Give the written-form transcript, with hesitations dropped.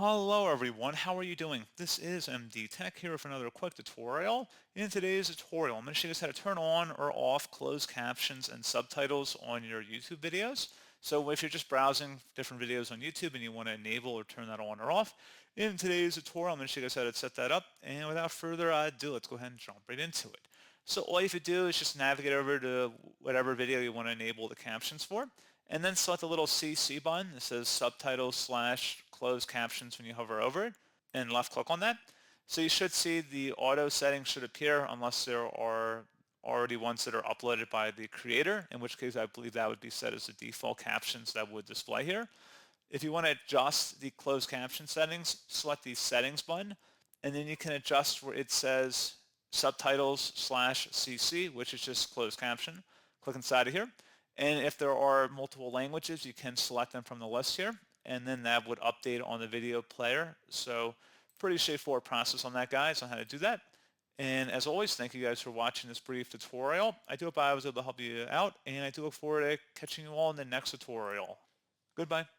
Hello everyone, how are you doing? This is MD Tech here with another quick tutorial. In today's tutorial, I'm going to show you guys how to turn on or off closed captions and subtitles on your YouTube videos. So if you're just browsing different videos on YouTube and you want to enable or turn that on or off, in today's tutorial, I'm going to show you guys how to set that up. And without further ado, let's go ahead and jump right into it. So all you have to do is just navigate over to whatever video you want to enable the captions for, and then select the little CC button that says subtitles / closed captions when you hover over it, and left click on that. So you should see the auto settings should appear unless there are already ones that are uploaded by the creator, in which case I believe that would be set as the default captions that would display here. If you want to adjust the closed caption settings, select the settings button, and then you can adjust where it says subtitles / CC, which is just closed caption. Click inside of here. And if there are multiple languages, you can select them from the list here, and then that would update on the video player. So pretty straightforward process on that, guys, on how to do that. And as always, thank you guys for watching this brief tutorial. I do hope I was able to help you out, and I do look forward to catching you all in the next tutorial. Goodbye.